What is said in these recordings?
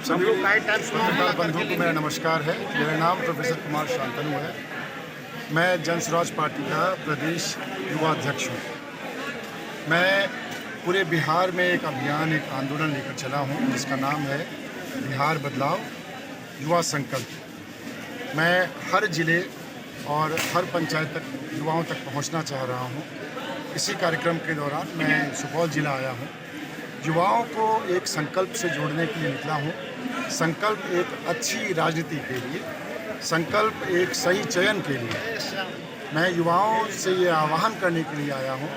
सभी पत्रकार बंधुओं को मेरा नमस्कार है। मेरा नाम प्रोफेसर कुमार शांतनु है। मैं जन स्वराज पार्टी का प्रदेश युवा अध्यक्ष हूँ। मैं पूरे बिहार में एक अभियान, एक आंदोलन लेकर चला हूँ जिसका नाम है बिहार बदलाव युवा संकल्प। मैं हर जिले और हर पंचायत तक युवाओं तक पहुँचना चाह रहा हूँ। इसी कार्यक्रम के दौरान मैं सुपौल जिला आया हूँ। युवाओं को एक संकल्प से जोड़ने के लिए निकला हूँ। संकल्प एक अच्छी राजनीति के लिए, संकल्प एक सही चयन के लिए। मैं युवाओं से ये आह्वान करने के लिए आया हूँ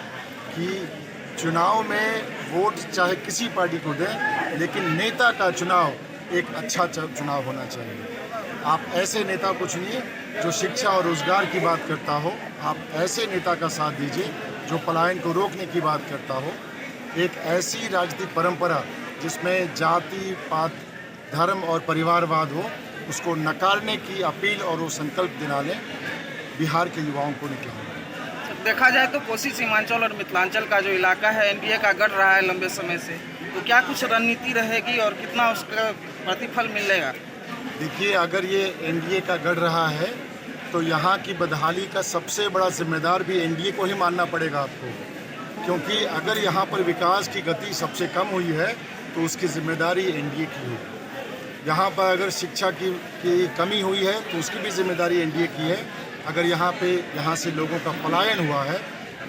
कि चुनाव में वोट चाहे किसी पार्टी को दें, लेकिन नेता का चुनाव एक अच्छा चुनाव होना चाहिए। आप ऐसे नेता को चुनिए जो शिक्षा और रोजगार की बात करता हो। आप ऐसे नेता का साथ दीजिए जो पलायन को रोकने की बात करता हो। एक ऐसी राजनीतिक परंपरा जिसमें जाति, पात, धर्म और परिवारवाद हो, उसको नकारने की अपील और वो संकल्प दिलाने बिहार के युवाओं को निकला हूँ। देखा जाए तो कोसी सीमांचल और मिथिलांचल का जो इलाका है एनडीए का गढ़ रहा है लंबे समय से, तो क्या कुछ रणनीति रहेगी और कितना उसका प्रतिफल मिलेगा? देखिए, अगर ये एनडीए का गढ़ रहा है तो यहाँ की बदहाली का सबसे बड़ा जिम्मेदार भी एनडीए को ही मानना पड़ेगा आपको, क्योंकि अगर यहाँ पर विकास की गति सबसे कम हुई है तो उसकी जिम्मेदारी एनडीए की है। यहाँ पर अगर शिक्षा की कमी हुई है तो उसकी भी जिम्मेदारी एनडीए की है। अगर यहाँ से लोगों का पलायन हुआ है,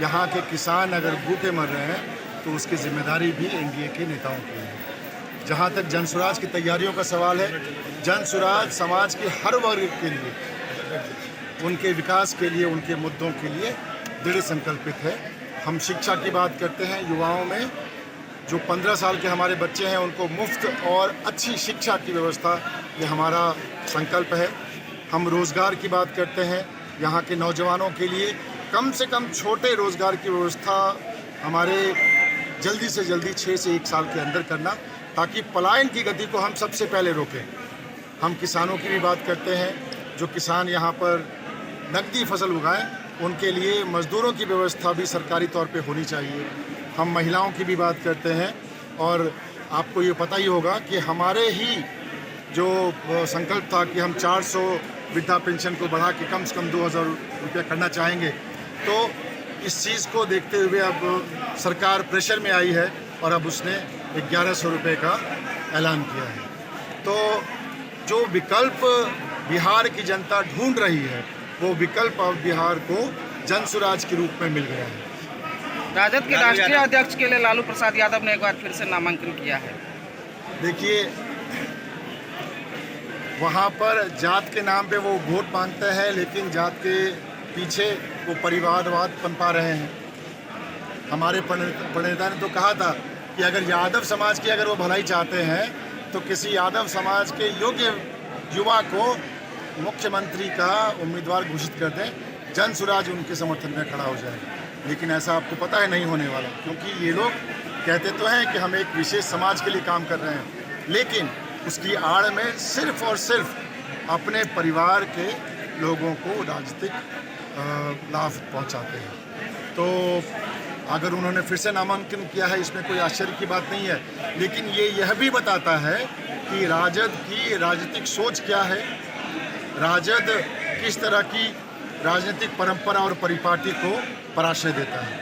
यहाँ के किसान अगर भूखे मर रहे हैं तो उसकी जिम्मेदारी भी एनडीए के नेताओं की है। जहाँ तक जन स्वराज की तैयारियों का सवाल है, जन स्वराज समाज के हर वर्ग के लिए, उनके विकास के लिए, उनके मुद्दों के लिए दृढ़ संकल्पित है। हम शिक्षा की बात करते हैं, युवाओं में जो 15 साल के हमारे बच्चे हैं उनको मुफ्त और अच्छी शिक्षा की व्यवस्था, ये हमारा संकल्प है। हम रोज़गार की बात करते हैं, यहाँ के नौजवानों के लिए कम से कम छोटे रोज़गार की व्यवस्था हमारे जल्दी से जल्दी 6 से 1 साल के अंदर करना, ताकि पलायन की गति को हम सबसे पहले रोकें। हम किसानों की भी बात करते हैं, जो किसान यहाँ पर नकदी फसल उगाएं, उनके लिए मज़दूरों की व्यवस्था भी सरकारी तौर पे होनी चाहिए। हम महिलाओं की भी बात करते हैं, और आपको ये पता ही होगा कि हमारे ही जो संकल्प था कि हम 400 वृद्धा पेंशन को बढ़ा के कम से कम 2000 रुपया करना चाहेंगे, तो इस चीज़ को देखते हुए अब सरकार प्रेशर में आई है और अब उसने 1100 रुपये का ऐलान किया है। तो जो विकल्प बिहार की जनता ढूंढ रही है, वो विकल्प अब बिहार को जन स्वराज के रूप में मिल गया है। राजद के राष्ट्रीय अध्यक्ष के लिए लालू प्रसाद यादव ने एक बार फिर से नामांकन किया है। देखिए, वहाँ पर जात के नाम पे वो वोट मांगते हैं, लेकिन जात के पीछे वो परिवारवाद पनपा रहे हैं। हमारे प्रणेता ने तो कहा था कि अगर यादव समाज की अगर वो भलाई चाहते हैं तो किसी यादव समाज के योग्य युवा को मुख्यमंत्री का उम्मीदवार घोषित कर दें, जन स्वराज उनके समर्थन में खड़ा हो जाए। लेकिन ऐसा आपको पता है नहीं होने वाला, क्योंकि ये लोग कहते तो हैं कि हम एक विशेष समाज के लिए काम कर रहे हैं, लेकिन उसकी आड़ में सिर्फ और सिर्फ अपने परिवार के लोगों को राजनीतिक लाभ पहुंचाते हैं। तो अगर उन्होंने फिर से नामांकन किया है, इसमें कोई आश्चर्य की बात नहीं है, लेकिन ये यह भी बताता है कि राजद की राजनीतिक सोच क्या है, राजद किस तरह की राजनीतिक परंपरा और परिपाटी को पराश्रय देता है।